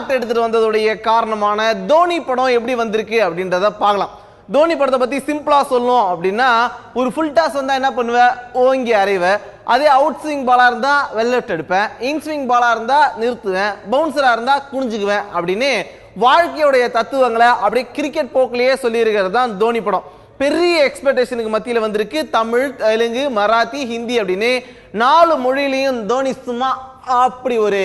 Bad எடுத்துட்டு வந்ததுடைய காரணமான தோனி படம் எப்படி வந்திருக்கு அப்படின்றத பார்க்கலாம். தோனி படத்தை பத்தி சிம்பிளா சொல்லணும் அப்படின்னா, ஒரு ஃபுல் டாஸ் வந்தா என்ன பண்ணுவேன், ஓங்கி அறைவேன். அதே அவுட் ஸ்விங் பாலா இருந்தா வெல்லெஃப்ட் எடுப்பேன், இன் ஸ்விங் பாலா இருந்தா நிறுத்துவேன், பவுன்சரா இருந்தா குனிஞ்சுக்குவேன் அப்படின்னு வாழ்க்கையுடைய தத்துவங்களை அப்படியே கிரிக்கெட் போக்கிலேயே சொல்லி இருக்கிறது தான் தோனி படம். பெரிய எக்ஸ்பெக்டேஷனுக்கு மத்தியில் வந்திருக்கு. தமிழ், தெலுங்கு, மராத்தி, ஹிந்தி அப்படின்னு 4 மொழியிலையும் தோனி சும்மா அப்படி ஒரு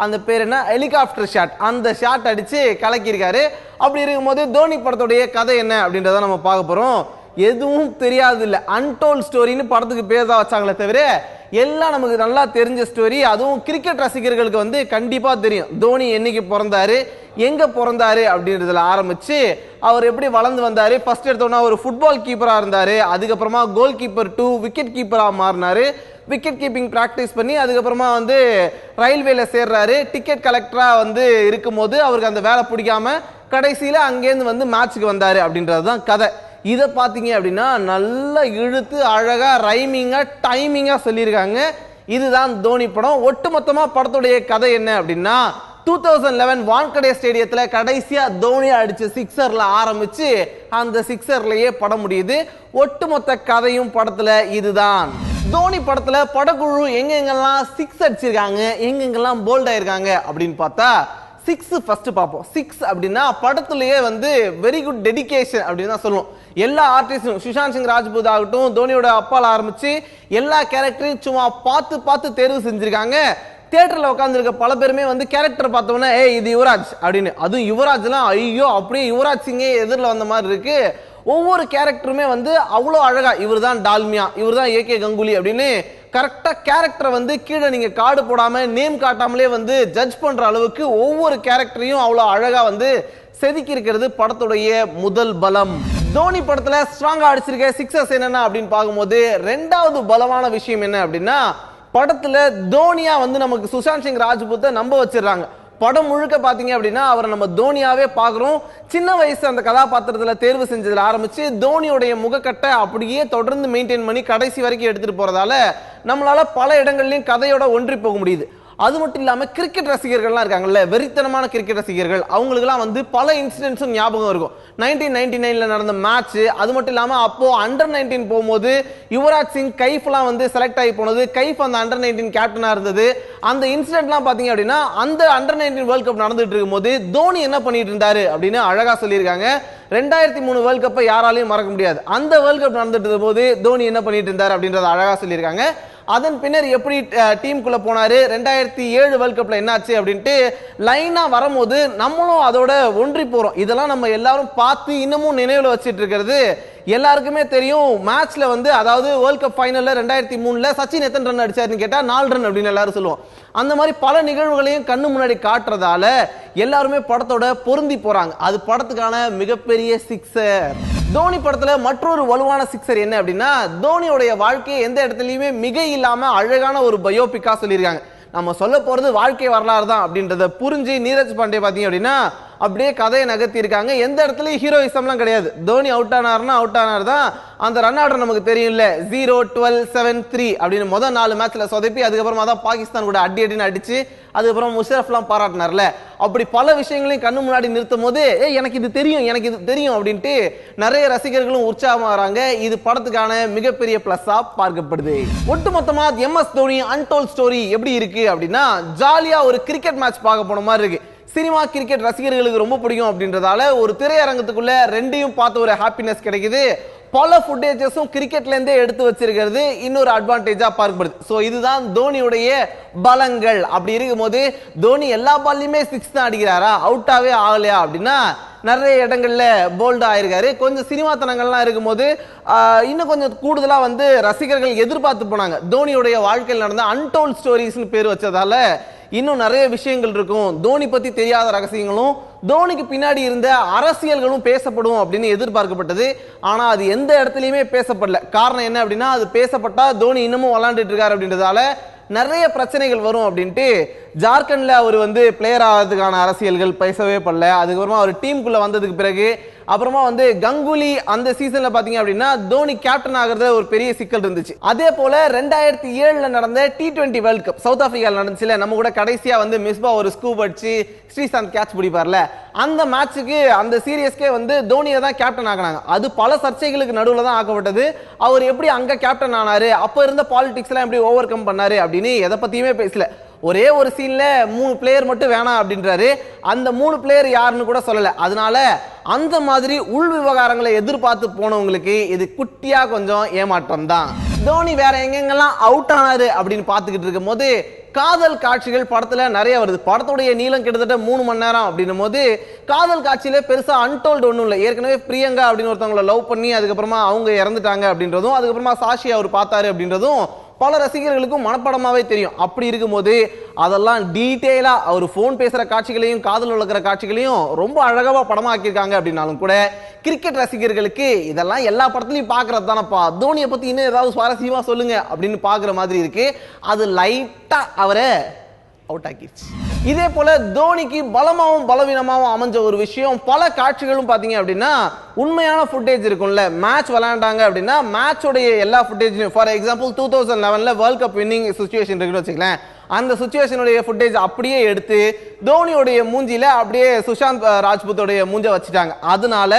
அந்த பேர் என்ன ஹெலிகாப்டர் ஷாட், அந்த ஷாட் அடிச்சு கலக்கியிருக்காரு. அப்படி இருக்கும்போது தோனி படத்துடைய கதை என்ன அப்படின்றத நம்ம பார்க்க போறோம். எதுவும் தெரியாது இல்லை, அன்டோல்ட் ஸ்டோரின்னு படத்துக்கு பேர் தான் வச்சாங்களே தவிர எல்லாம் நமக்கு நல்லா தெரிஞ்ச ஸ்டோரி. அதுவும் கிரிக்கெட் ரசிகர்களுக்கு வந்து கண்டிப்பா தெரியும் தோனி என்னைக்கு பிறந்தாரு, எங்க பிறந்தாரு அப்படின்றதுல ஆரம்பிச்சு அவர் எப்படி வளர்ந்து வந்தாரு. ஃபர்ஸ்ட் எடுத்தோன்னா ஒரு ஃபுட்பால் கீப்பரா இருந்தாரு, அதுக்கப்புறமா கோல் கீப்பர் 2 விக்கெட் கீப்பரா மாறினாரு, விக்கெட் கீப்பிங் பிராக்டிஸ் பண்ணி அதுக்கப்புறமா வந்து ரயில்வேல சேர்றாரு. டிக்கெட் கலெக்டரா வந்து இருக்கும்போது அவருக்கு அந்த வேலை பிடிக்காம கடைசியில அங்கேருந்து வந்து மேட்சுக்கு வந்தாரு அப்படின்றது தான் கதை. இதை பார்த்தீங்க அப்படின்னா நல்லா இழுத்து அழகா ரைமிங்கா டைமிங்கா சொல்லியிருக்காங்க. இதுதான் தோனி படம். ஒட்டுமொத்தமா படத்துடைய கதை என்ன அப்படின்னா, 2011 வான்கடே ஸ்டேடியத்துல கடைசியா தோனி அடிச்ச சிக்ஸர்ல ஆரம்பிச்சு அந்த சிக்ஸர்லயே படம் முடியுது. ஒட்டுமொத்த கதையும் படத்துல இதுதான். தோனி படத்துல படக்குழு எங்கெங்கெல்லாம் சிக்ஸ் அடிச்சிருக்காங்க, எங்கெங்கெல்லாம் போல்ட் ஆயிருக்காங்க அப்படின்னு பார்த்தா, 6 ஃபர்ஸ்ட் பார்ப்போம். 6 அப்படின்னா படத்துலயே வந்து வெரி குட் டெடிகேஷன் அப்படின்னு தான் சொல்லுவோம். எல்லா ஆர்டிஸ்டும் சுஷாந்த் சிங் ராஜ்பூத் ஆகட்டும், தோனியோட அப்பால ஆரம்பிச்சு எல்லா கேரக்டரையும் சும்மா பார்த்து பார்த்து தேர்வு செஞ்சிருக்காங்க. தியேட்டர்ல உட்காந்துருக்க பல பேருமே வந்து கேரக்டர் பார்த்தோம்னா இது யுவராஜ் அப்படின்னு, அதுவும் யுவராஜ்லாம் ஐயோ அப்படியே யுவராஜ் சிங்கே எதிரில் வந்த மாதிரி இருக்கு. ஒவ்வொரு கேரக்டருமே வந்து அவ்வளோ அழகா, இவர் தான் டால்மியா, இவர் தான் ஏகே கங்குலி அப்படின்னு கரெக்டா கேரக்டரை வந்து கீழே நீங்க கார்டு போடாம நேம் காட்டாமலே வந்து ஜட்ஜ் பண்ற அளவுக்கு ஒவ்வொரு கேரக்டரையும் அவ்வளோ அழகா வந்து செதுக்கி இருக்கிறது படத்துடைய முதல் பலம். தோனி படத்துல ஸ்ட்ராங்கா அடிச்சிருக்க சிக்ஸஸ் என்னென்ன அப்படின்னு பார்க்கும்போது, 2வது பலமான விஷயம் என்ன அப்படின்னா, படத்துல தோனியா வந்து நமக்கு சுஷாந்த் சிங் ராஜ்பூத்தை நம்ப வச்சிடறாங்க. படம் முழுக்க பாத்தீங்க அப்படின்னா அவரை நம்ம தோனியாவே பாக்குறோம். சின்ன வயசு அந்த கதாபாத்திரத்துல தேர்வு செஞ்சதுல ஆரம்பிச்சு தோனியோடைய முகக்கட்டை அப்படியே தொடர்ந்து மெயின்டைன் பண்ணி கடைசி வரைக்கும் எடுத்துட்டு போறதால நம்மளால பல இடங்கள்லயும் கதையோட ஒன்றி போக முடியுது. அது மட்டும் இல்லாம கிரிக்கெட் ரசிகர்கள்லாம் இருக்காங்கல்ல, வெறித்தனமான கிரிக்கெட் ரசிகர்கள், அவங்களுக்குலாம் வந்து பல இன்சிடென்ட்ஸும் ஞாபகம் இருக்கும். 1999ல நடந்த மேட்ச், அது மட்டும் இல்லாம அப்போ அண்டர் 19 போகும்போது யுவராஜ் சிங் கைஃப்லாம் வந்து செலக்ட் ஆகி போனது, கைஃப் அந்த அண்டர் 19 கேப்டனா இருந்தது. அந்த இன்சிடென்ட்லாம் பாத்தீங்க அப்படின்னா அந்த அண்டர் 19 வேர்ல்ட் கப் நடந்துட்டு இருக்கும்போது தோனி என்ன பண்ணிட்டு இருந்தாரு அப்படின்னு அழகா சொல்லியிருக்காங்க. 2003 வேர்ல்ட் கப்பை யாராலையும் மறக்க முடியாது. அந்த வேர்ல்ட் கப் நடந்துட்டு போது தோனி என்ன பண்ணிட்டு இருந்தாரு அப்படின்றத அழகா சொல்லியிருக்காங்க. அதன் பின்னர் எப்படி டீமுக்குள்ள போனாரு, 2007 வேர்ல்ட் கப்ல என்னாச்சு அப்படின்ட்டு லைனா வரும்போது நம்மளும் அதோட ஒன்றி போறோம். இதெல்லாம் நம்ம எல்லாரும் பார்த்து இன்னமும் நினைவுல வச்சிட்டு இருக்கிறது எல்லாருக்குமே தெரியும். மேட்ச்ல வந்து அதாவது வேர்ல்ட் கப் ஃபைனல்ல 2003ல சச்சின் எத்தனை ரன் அடிச்சாருன்னு கேட்டா 4 ரன் அப்படின்னு எல்லாரும் சொல்லுவோம். அந்த மாதிரி பல நிகழ்வுகளையும் கண்ணு முன்னாடி காட்டுறதால எல்லாருமே படத்தோட பொருந்தி போறாங்க. அது படத்துக்கான மிகப்பெரிய சிக்ஸர். தோனி படத்துல மற்றொரு வலுவான சிக்ஸர் என்ன அப்படின்னா, தோனியோடைய வாழ்க்கையை எந்த இடத்துலயுமே மிக இல்லாம அழகான ஒரு பயோபிக்கா சொல்லியிருக்காங்க. நம்ம சொல்ல போறது வாழ்க்கை வரலாறு தான் அப்படின்றத புரிஞ்சு நீரஜ் பாண்டே பாத்தீங்க அப்படின்னா அப்படியே கதையை நகர்த்தி இருக்காங்க. எந்த இடத்துலயும் ஹீரோயிசம்லாம் கிடையாது. தோனி அவுட் ஆனார்னா அவுட் ஆனார் தான். அந்த ரன் ஆர்டர் நமக்கு தெரியும் இல்ல, 0, 12, 7, 3 அப்படின்னு முதல் 4 மேட்ச்ல சொதப்பி அதுக்கப்புறமா தான் பாகிஸ்தான் கூட அடின்னு அடிச்சு அதுக்கப்புறம் முஷரஃப்லாம் பாராட்டினார்ல. அப்படி பல விஷயங்களையும் கண்ணு முன்னாடி நிறுத்தும் போது எனக்கு இது தெரியும், எனக்கு இது தெரியும் அப்படின்ட்டு நிறைய ரசிகர்களும் உற்சாகமா வராங்க. இது படத்துக்கான மிகப்பெரிய பிளஸ்ஸா பார்க்கப்படுது. ஒட்டுமொத்தமா MS தோனி அன்டோல்ட் ஸ்டோரி எப்படி இருக்கு அப்படின்னா, ஜாலியா ஒரு கிரிக்கெட் மேட்ச் பார்க்க போன மாதிரி இருக்கு. சினிமா கிரிக்கெட் ரசிகர்களுக்கு ரொம்ப பிடிக்கும் அப்படின்றதால ஒரு திரையரங்கத்துக்குள்ள ரெண்டையும் பார்த்து ஒரு ஹாப்பினஸ் கிடைக்குது. பல ஃபுட்டேஜஸும் கிரிக்கெட்ல இருந்தே எடுத்து வச்சிருக்கிறது இன்னொரு அட்வான்டேஜா பார்க்கப்படுது. சோ இதுதான் தோனியுடைய பலங்கள். அப்படி இருக்கும்போது தோனி எல்லா பால்லையுமே 6 தான் அடிக்கிறாரா, அவுட்டாவே ஆகலையா அப்படின்னா நிறைய இடங்கள்ல போல்ட் ஆயிருக்காரு. கொஞ்சம் சினிமாத்தனங்கள்லாம் இருக்கும்போது இன்னும் கொஞ்சம் கூடுதலா வந்து ரசிகர்கள் எதிர்பார்த்து போனாங்க. தோனியுடைய வாழ்க்கையில் நடந்த அன்டோல்ட் ஸ்டோரிஸ்னு பேர் வச்சதால இன்னும் நிறைய விஷயங்கள் இருக்கும், தோனி பத்தி தெரியாத ரகசியங்களும் தோனிக்கு பின்னாடி இருந்த அரசியல்களும் பேசப்படும் அப்படின்னு எதிர்பார்க்கப்பட்டது. ஆனா அது எந்த இடத்துலயுமே பேசப்படல. காரணம் என்ன அப்படின்னா, அது பேசப்பட்டா தோனி இன்னமும் விளையாண்டுட்டு இருக்காரு அப்படின்றதால நிறைய பிரச்சனைகள் வரும் அப்படின்ட்டு ஜார்க்கண்ட்ல அவர் வந்து பிளேயர் ஆகிறதுக்கான அரசியல்கள் பேசவே படல. அதுக்கப்புறமா அவர் டீமுக்குள்ள வந்ததுக்கு பிறகு அப்புறமா வந்து கங்குலி அந்த சீசன்ல பாத்தீங்க அப்படின்னா தோனி கேப்டன் ஆகிறது ஒரு பெரிய சிக்கல் இருந்துச்சு. அதே போல 2007 நடந்த T20 வேர்ல்ட் கப் சவுத் ஆப்பிரிக்கால நடந்துச்சுல, நம்ம கூட கடைசியா வந்து மிஸ்பா ஒரு ஸ்கூப் அடிச்சு ஸ்ரீசாந்த் கேட்ச் பிடிப்பார்ல, அந்த மேட்சுக்கு அந்த சீரியஸ்க்கே வந்து தோனியை தான் கேப்டன் ஆக்குனாங்க. அது பல சர்ச்சைகளுக்கு நடுவில் தான் ஆக்கப்பட்டது. அவர் எப்படி அங்க கேப்டன் ஆனாரு, அப்ப இருந்த பாலிடிக்ஸ் எல்லாம் எப்படி ஓவர் கம் பண்ணாரு அப்படின்னு எதை பத்தியுமே பேசல. ஒரே ஒரு சீன்ல 3 பிளேயர் மட்டும் வேணாம் அப்படின்றாரு. அந்த 3 பிளேயர் யாருன்னு கூட சொல்லல. அதனால அந்த மாதிரி உள் விவகாரங்களை எதிர்பார்த்து போனவங்களுக்கு இது குட்டியா கொஞ்சம் ஏமாற்றம் தான். தோனி வேற எங்கெங்கெல்லாம் அவுட் ஆனாரு அப்படின்னு பார்த்துக்கிட்டு இருக்கும் போது காதல் காட்சிகள் படத்துல நிறைய வருது. படத்துடைய நீளம் கிட்டத்தட்ட 3 மணி நேரம் அப்படின்னும் போது காதல் காட்சியில பெருசா அன்டோல்டு ஒன்றும் இல்லை. ஏற்கனவே பிரியங்கா அப்படின்னு ஒருத்தவங்களை லவ் பண்ணி அதுக்கப்புறமா அவங்க இறந்துட்டாங்க அப்படின்றதும், அதுக்கப்புறமா சாஷி அவர் பார்த்தாரு அப்படின்றதும் பல ரசிகர்களுக்கும் மனப்படமாவே தெரியும். அப்படி இருக்கும்போது அதெல்லாம் டீட்டெயிலா அவர் போன் பேசுற காட்சிகளையும் காதல் வளர்க்கிற காட்சிகளையும் ரொம்ப அழகா படமாக்கியிருக்காங்க அப்படின்னாலும் கூட கிரிக்கெட் ரசிகர்களுக்கு இதெல்லாம் எல்லா படத்துலையும் பார்க்கறது தானப்பா, தோனியை பத்தி இன்னும் ஏதாவது சுவாரஸ்யமா சொல்லுங்க அப்படின்னு பார்க்குற மாதிரி இருக்கு. அது லைட்டா அவரை அவுட் ஆக்கிடுச்சு. இதே போல தோனிக்கு பலமாவும் பலவீனமாவும் அமைஞ்ச ஒரு விஷயம், பல காட்சிகளும் பாத்தீங்க அப்படின்னா உண்மையான ஃபுட்டேஜ் இருக்கும்ல, மேட்ச் விளையாண்டாங்க அப்படின்னா மேட்சோடைய எல்லா ஃபுட்டேஜ்லையும், for example 2011 World Cup winning situation இருக்குன்னு வச்சுக்கலாம், அந்த சிச்சுவேஷனுடைய ஃபுட்டேஜ் அப்படியே எடுத்து தோனியோடைய மூஞ்சில அப்படியே சுஷாந்த் ராஜ்புத்தோடைய மூஞ்ச வச்சுட்டாங்க. அதனால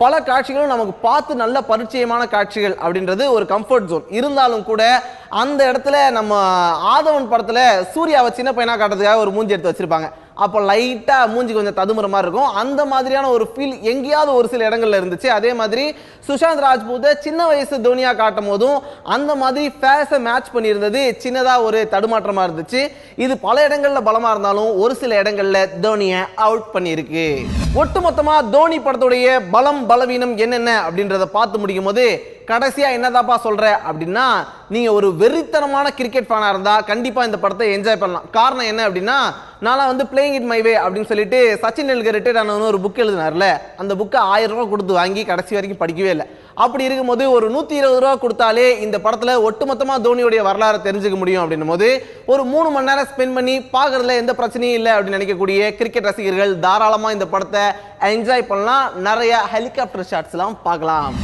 பல காட்சிகளும் நமக்கு பார்த்து நல்ல பரிச்சயமான காட்சிகள் அப்படின்றது ஒரு கம்ஃபர்ட் ஜோன் இருந்தாலும் கூட அந்த இடத்துல நம்ம ஆதவன் படத்துல சூர்யாவை சின்ன பையனா காட்டுறதுக்காக ஒரு மூஞ்சி எடுத்து வச்சிருப்பாங்க. அப்போ லைட்டா மூஞ்சி கொஞ்சம் ததுமுற மாதிரி இருக்கும். அந்த மாதிரியான ஒரு ஃபீல் எங்கேயாவது ஒரு சில இடங்கள்ல இருந்துச்சு. அதே மாதிரி சுஷாந்த் ராஜ்பூத்தை சின்ன வயசு தோனியா காட்டும் போதும் அந்த மாதிரி ஃபேஸை மேட்ச் பண்ணியிருந்தது சின்னதா ஒரு தடுமாற்றமா இருந்துச்சு. இது பல இடங்கள்ல பலமா இருந்தாலும் ஒரு சில இடங்கள்ல தோனியை அவுட் பண்ணியிருக்கு. ஒட்டுமொத்தமா தோனி படத்துடைய பலம் பலவீனம் என்னென்ன அப்படின்றத பார்த்து முடிக்கும் போது கடைசியா என்னதாப்பா சொல்ற அப்படின்னா, நீங்க ஒரு வெறித்தனமான கிரிக்கெட் ஃபேனா இருந்தா கண்டிப்பா இந்த படத்தை என்ஜாய் பண்ணலாம். காரணம் என்ன அப்படின்னா, நான் வந்து பிளேயிங் இட் மை வே அப்படின்னு சொல்லிட்டு சச்சின் டெண்டுல்கர் ரிட்டையர்ட் ஆனவனு ஒரு புக் எழுதினார்ல, அந்த புக்கை 1000 ரூபாய் கொடுத்து வாங்கி கடைசி வரைக்கும் படிக்கவே இல்லை. அப்படி இருக்கும்போது ஒரு 120 ரூபா கொடுத்தாலே இந்த படத்துல ஒட்டுமொத்தமா தோனியோடைய வரலாறு தெரிஞ்சுக்க முடியும் அப்படின்னும் போது ஒரு 3 மணி நேரம் ஸ்பெண்ட் பண்ணி பார்க்கறதுல எந்த பிரச்சனையும் இல்லை அப்படின்னு நினைக்கக்கூடிய கிரிக்கெட் ரசிகர்கள் தாராளமா இந்த படத்தை என்ஜாய் பண்ணலாம். நிறைய ஹெலிகாப்டர் ஷாட்ஸ் எல்லாம் பார்க்கலாம்.